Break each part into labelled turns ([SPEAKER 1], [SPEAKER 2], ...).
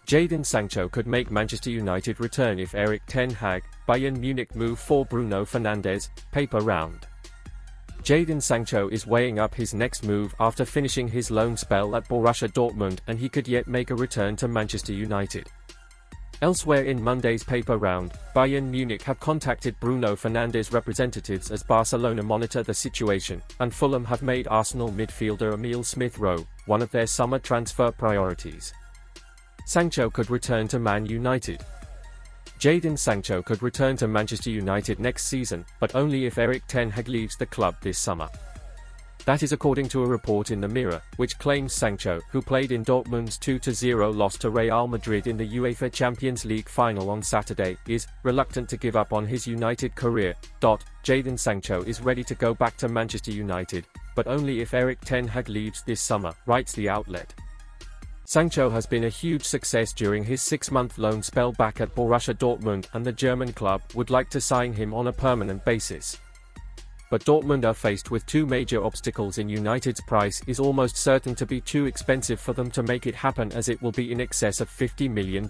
[SPEAKER 1] Jadon Sancho could make Manchester United return if Erik ten Hag, Bayern Munich move for Bruno Fernandes, paper round. Jadon Sancho is weighing up his next move after finishing his loan spell at Borussia Dortmund, and he could yet make a return to Manchester United. Elsewhere in Monday's paper round, Bayern Munich have contacted Bruno Fernandes' representatives as Barcelona monitor the situation, and Fulham have made Arsenal midfielder Emile Smith-Rowe one of their summer transfer priorities. Sancho could return to Man United. Jadon Sancho could return to Manchester United next season, but only if Erik ten Hag leaves the club this summer. That is according to a report in the Mirror, which claims Sancho, who played in Dortmund's 2-0 loss to Real Madrid in the UEFA Champions League final on Saturday, is reluctant to give up on his United career. Jadon Sancho is ready to go back to Manchester United, but only if Erik ten Hag leaves this summer, writes the outlet. Sancho has been a huge success during his 6-month loan spell back at Borussia Dortmund, and the German club would like to sign him on a permanent basis. But Dortmund are faced with two major obstacles. In United's price is almost certain to be too expensive for them to make it happen, as it will be in excess of £50 million.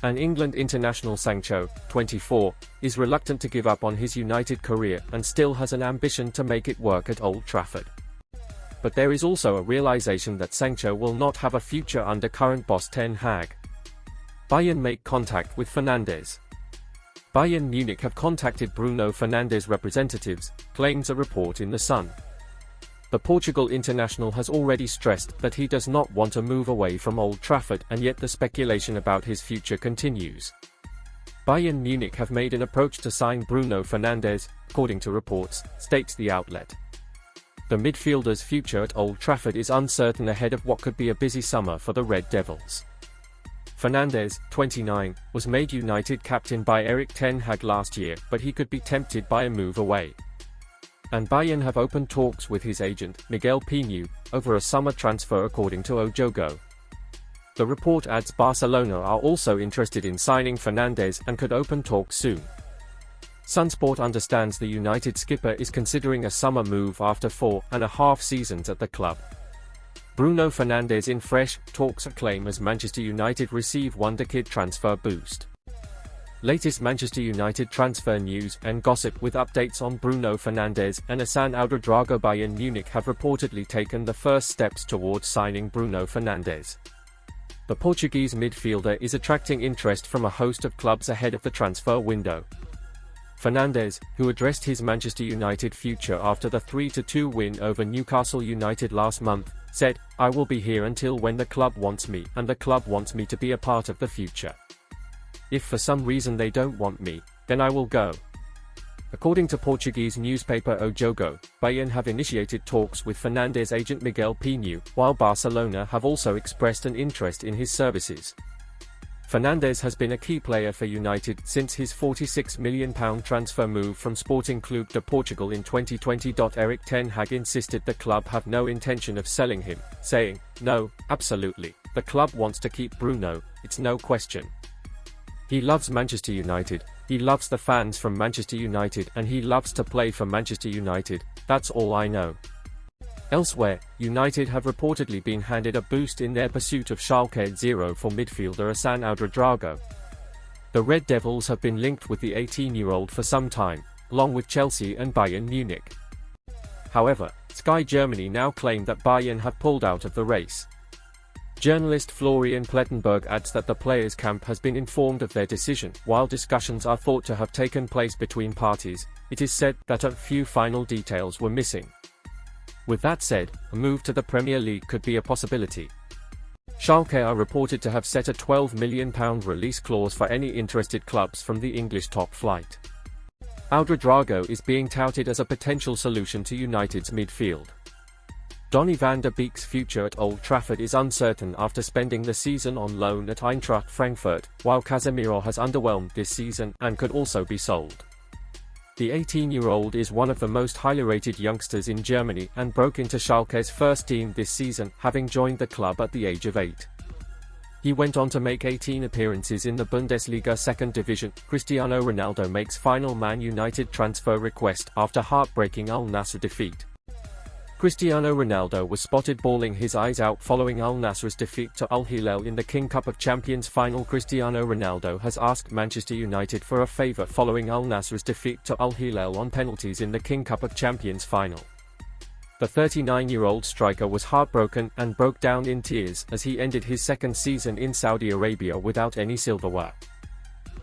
[SPEAKER 1] And England international Sancho, 24, is reluctant to give up on his United career and still has an ambition to make it work at Old Trafford. But there is also a realization that Sancho will not have a future under current boss ten Hag. Bayern make contact with Fernandes. Bayern Munich have contacted Bruno Fernandes' representatives, claims a report in The Sun. The Portugal international has already stressed that he does not want to move away from Old Trafford, and yet the speculation about his future continues. Bayern Munich have made an approach to sign Bruno Fernandes, according to reports, states the outlet. The midfielder's future at Old Trafford is uncertain ahead of what could be a busy summer for the Red Devils. Fernandes, 29, was made United captain by Erik ten Hag last year, but he could be tempted by a move away. And Bayern have opened talks with his agent, Miguel Pinu, over a summer transfer, according to Ojogo. The report adds Barcelona are also interested in signing Fernandes and could open talks soon. Sunsport understands the United skipper is considering a summer move after 4.5 seasons at the club. Bruno Fernandes in fresh talks acclaim as Manchester United receive wonderkid transfer boost. Latest Manchester United transfer news and gossip with updates on Bruno Fernandes and Aleksandar Mitrovic. Bayern Munich have reportedly taken the first steps towards signing Bruno Fernandes. The Portuguese midfielder is attracting interest from a host of clubs ahead of the transfer window. Fernandes, who addressed his Manchester United future after the 3-2 win over Newcastle United last month, said, "I will be here until when the club wants me, and the club wants me to be a part of the future. If for some reason they don't want me, then I will go." According to Portuguese newspaper O Jogo, Bayern have initiated talks with Fernandes' agent Miguel Pinu, while Barcelona have also expressed an interest in his services. Fernandes has been a key player for United since his £46 million transfer move from Sporting Clube de Portugal in 2020. Erik ten Hag insisted the club have no intention of selling him, saying, "No, absolutely, the club wants to keep Bruno, it's no question. He loves Manchester United, he loves the fans from Manchester United, and he loves to play for Manchester United, that's all I know." Elsewhere, United have reportedly been handed a boost in their pursuit of Schalke 0 for midfielder Aleksandar Mitrovic. The Red Devils have been linked with the 18-year-old for some time, along with Chelsea and Bayern Munich. However, Sky Germany now claim that Bayern have pulled out of the race. Journalist Florian Plettenberg adds that the players' camp has been informed of their decision. While discussions are thought to have taken place between parties, it is said that a few final details were missing. With that said, a move to the Premier League could be a possibility. Schalke are reported to have set a £12 million release clause for any interested clubs from the English top flight. Ouedraogo is being touted as a potential solution to United's midfield. Donny van der Beek's future at Old Trafford is uncertain after spending the season on loan at Eintracht Frankfurt, while Casemiro has underwhelmed this season and could also be sold. The 18-year-old is one of the most highly rated youngsters in Germany and broke into Schalke's first team this season, having joined the club at the age of 8. He went on to make 18 appearances in the Bundesliga second division. Cristiano Ronaldo makes final Man United transfer request after heartbreaking Al-Nassr defeat. Cristiano Ronaldo was spotted bawling his eyes out following Al-Nassr's defeat to Al-Hilal in the King Cup of Champions final. Cristiano Ronaldo has asked Manchester United for a favour following Al-Nassr's defeat to Al-Hilal on penalties in the King Cup of Champions final. The 39-year-old striker was heartbroken and broke down in tears as he ended his second season in Saudi Arabia without any silverware.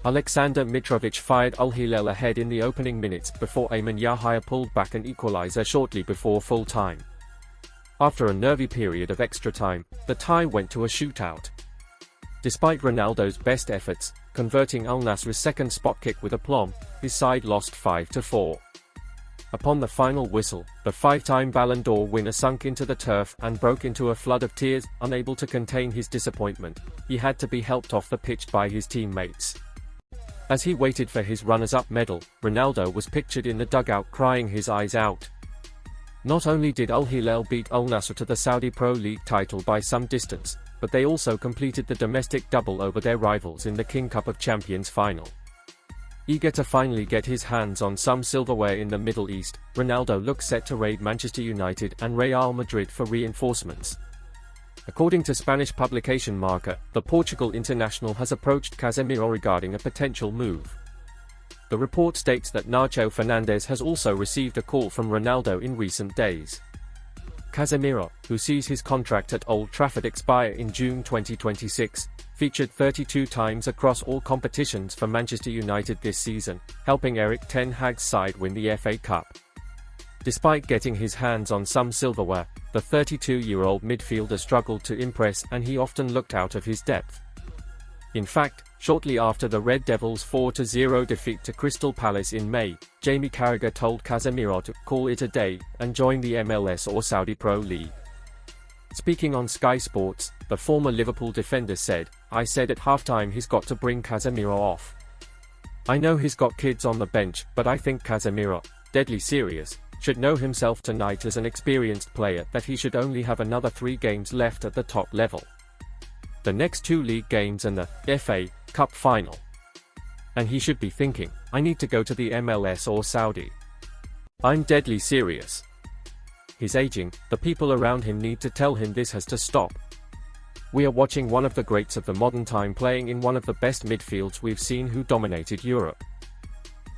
[SPEAKER 1] Aleksandar Mitrovic fired Al-Hilal ahead in the opening minutes before Ayman Yahya pulled back an equaliser shortly before full time. After a nervy period of extra time, the tie went to a shootout. Despite Ronaldo's best efforts, converting Al-Nassr's second spot kick with aplomb, his side lost 5-4. Upon the final whistle, the five-time Ballon d'Or winner sunk into the turf and broke into a flood of tears. Unable to contain his disappointment, he had to be helped off the pitch by his teammates. As he waited for his runners-up medal, Ronaldo was pictured in the dugout crying his eyes out. Not only did Al-Hilal beat Al-Nassr to the Saudi Pro League title by some distance, but they also completed the domestic double over their rivals in the King Cup of Champions final. Eager to finally get his hands on some silverware in the Middle East, Ronaldo looks set to raid Manchester United and Real Madrid for reinforcements. According to Spanish publication Marca, the Portugal international has approached Casemiro regarding a potential move. The report states that Nacho Fernandez has also received a call from Ronaldo in recent days. Casemiro, who sees his contract at Old Trafford expire in June 2026, featured 32 times across all competitions for Manchester United this season, helping Erik ten Hag's side win the FA Cup. Despite getting his hands on some silverware, the 32-year-old midfielder struggled to impress and he often looked out of his depth. In fact, shortly after the Red Devils' 4-0 defeat to Crystal Palace in May, Jamie Carragher told Casemiro to call it a day and join the MLS or Saudi Pro League. Speaking on Sky Sports, the former Liverpool defender said, "I said at halftime he's got to bring Casemiro off. I know he's got kids on the bench, but I think Casemiro, deadly serious, should know himself tonight as an experienced player that he should only have another 3 games left at the top level. The next 2 league games and the FA Cup final. And he should be thinking, I need to go to the MLS or Saudi. I'm deadly serious. He's aging, the people around him need to tell him this has to stop. We are watching one of the greats of the modern time playing in one of the best midfields we've seen who dominated Europe.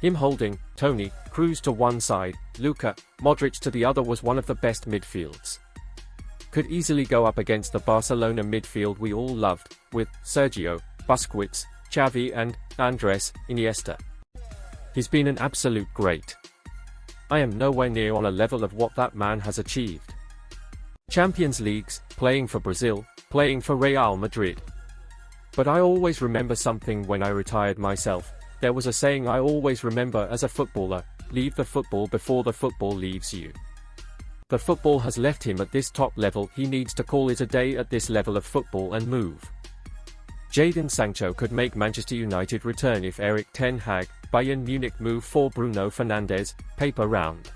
[SPEAKER 1] Him holding Toni Kroos to one side, Luka Modric to the other was one of the best midfields. Could easily go up against the Barcelona midfield we all loved, with Sergio, Busquets, Xavi and Andres Iniesta. He's been an absolute great. I am nowhere near on a level of what that man has achieved. Champions Leagues, playing for Brazil, playing for Real Madrid. But I always remember something when I retired myself. There was a saying I always remember as a footballer, leave the football before the football leaves you. The football has left him at this top level, he needs to call it a day at this level of football and move. Jadon Sancho could make Manchester United return if Erik ten Hag, Bayern Munich move for Bruno Fernandes, paper round.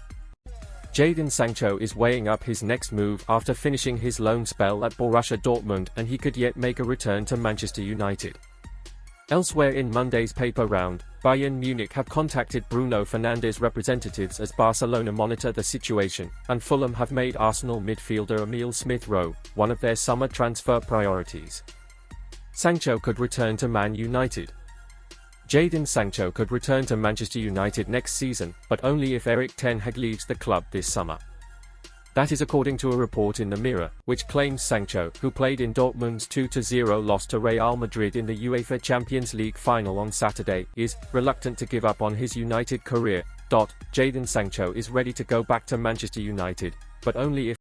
[SPEAKER 1] Jadon Sancho is weighing up his next move after finishing his loan spell at Borussia Dortmund and he could yet make a return to Manchester United. Elsewhere in Monday's paper round, Bayern Munich have contacted Bruno Fernandes' representatives as Barcelona monitor the situation, and Fulham have made Arsenal midfielder Emile Smith-Rowe one of their summer transfer priorities. Sancho could return to Man United. Jadon Sancho could return to Manchester United next season, but only if Erik ten Hag leaves the club this summer. That is according to a report in the Mirror, which claims Sancho, who played in Dortmund's 2-0 loss to Real Madrid in the UEFA Champions League final on Saturday, is reluctant to give up on his United career. Jadon Sancho is ready to go back to Manchester United, but only if